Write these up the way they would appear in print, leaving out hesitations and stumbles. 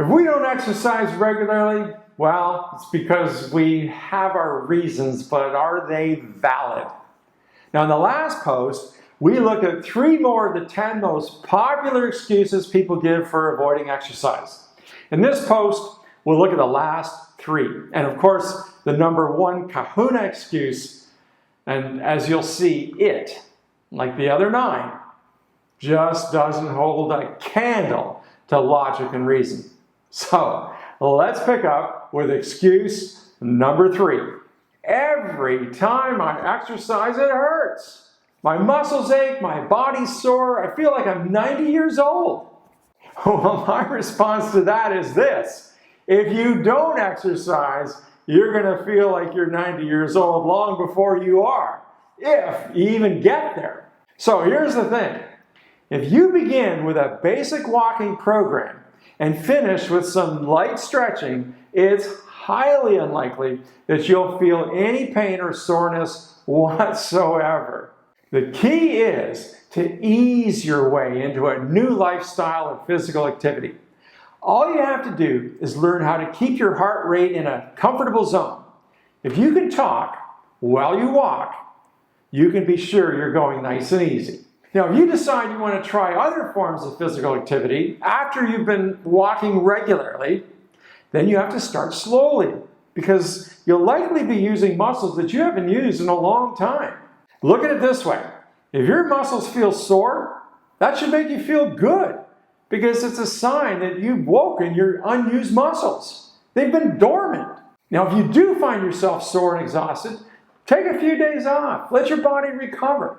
If we don't exercise regularly, well, it's because we have our reasons, but are they valid? Now, in the last post, we looked at 3 more of the 10 most popular excuses people give for avoiding exercise. In this post, we'll look at the last 3. And of course, the number 1 Kahuna excuse, and as you'll see, it, like the other 9, just doesn't hold a candle to logic and reason. So, let's pick up with excuse number 3. Every time I exercise, it hurts. My muscles ache, my body's sore, I feel like I'm 90 years old. Well, my response to that is this. If you don't exercise, you're going to feel like you're 90 years old long before you are, if you even get there. So here's the thing. If you begin with a basic walking program and finish with some light stretching, it's highly unlikely that you'll feel any pain or soreness whatsoever. The key is to ease your way into a new lifestyle of physical activity. All you have to do is learn how to keep your heart rate in a comfortable zone. If you can talk while you walk, you can be sure you're going nice and easy. Now, if you decide you want to try other forms of physical activity after you've been walking regularly, then you have to start slowly because you'll likely be using muscles that you haven't used in a long time. Look at it this way. If your muscles feel sore, that should make you feel good because it's a sign that you've woken your unused muscles. They've been dormant. Now, if you do find yourself sore and exhausted, take a few days off. Let your body recover.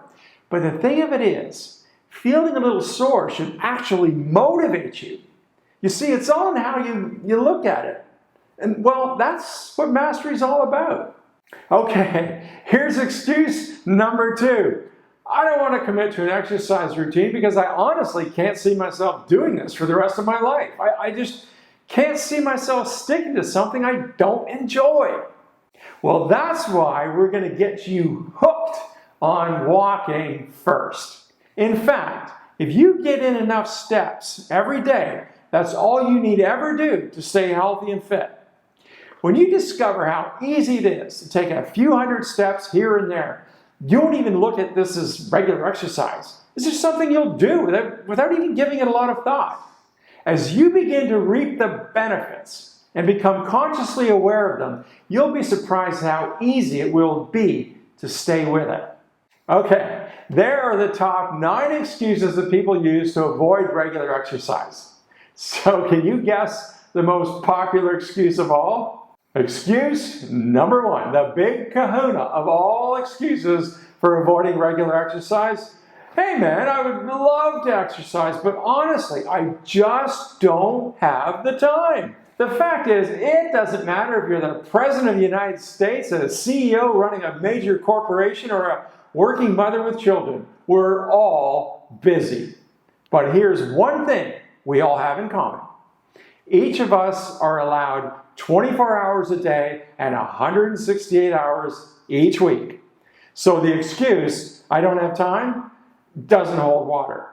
But the thing of it is, feeling a little sore should actually motivate you. You see, it's all in how you look at it. And well, that's what mastery is all about. Okay, here's excuse number 2. I don't want to commit to an exercise routine because I honestly can't see myself doing this for the rest of my life. I just can't see myself sticking to something I don't enjoy. Well, that's why we're going to get you hooked on walking first. In fact, if you get in enough steps every day, that's all you need to ever do to stay healthy and fit. When you discover how easy it is to take a few hundred steps here and there, you won't even look at this as regular exercise. This is something you'll do without even giving it a lot of thought. As you begin to reap the benefits and become consciously aware of them, you'll be surprised how easy it will be to stay with it. Okay, there are the top 9 excuses that people use to avoid regular exercise. So can you guess the most popular excuse of all? Excuse number 1, the big kahuna of all excuses for avoiding regular exercise. Hey man, I would love to exercise, but honestly, I just don't have the time. The fact is, it doesn't matter if you're the President of the United States, a CEO running a major corporation, or a working mother with children. We're all busy. But here's one thing we all have in common. Each of us are allowed 24 hours a day and 168 hours each week. So the excuse, I don't have time, doesn't hold water.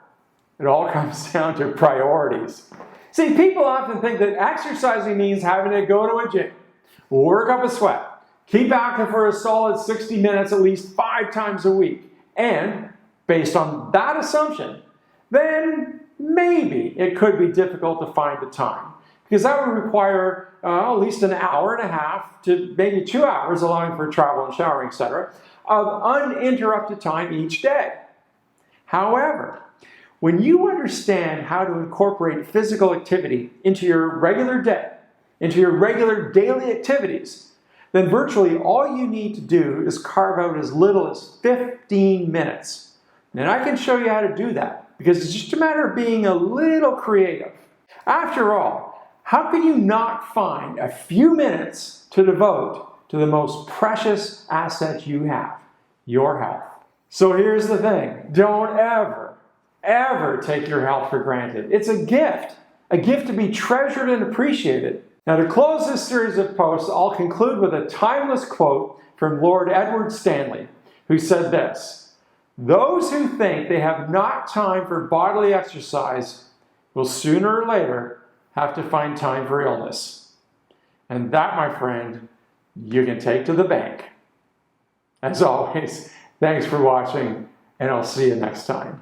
It all comes down to priorities. See, people often think that exercising means having to go to a gym, work up a sweat, keep active for a solid 60 minutes at least 5 times a week. And based on that assumption, then maybe it could be difficult to find the time. Because that would require at least an hour and a half to maybe 2 hours, allowing for travel and showering, etc., of uninterrupted time each day. However, when you understand how to incorporate physical activity into your regular day, into your regular daily activities, then virtually all you need to do is carve out as little as 15 minutes. And I can show you how to do that, because it's just a matter of being a little creative. After all, how can you not find a few minutes to devote to the most precious asset you have, your health? So here's the thing. Don't ever take your health for granted. It's a gift to be treasured and appreciated. Now, to close this series of posts, I'll conclude with a timeless quote from Lord Edward Stanley, who said this: "Those who think they have not time for bodily exercise will sooner or later have to find time for illness. And that, my friend, you can take to the bank. As always, thanks for watching, and I'll see you next time.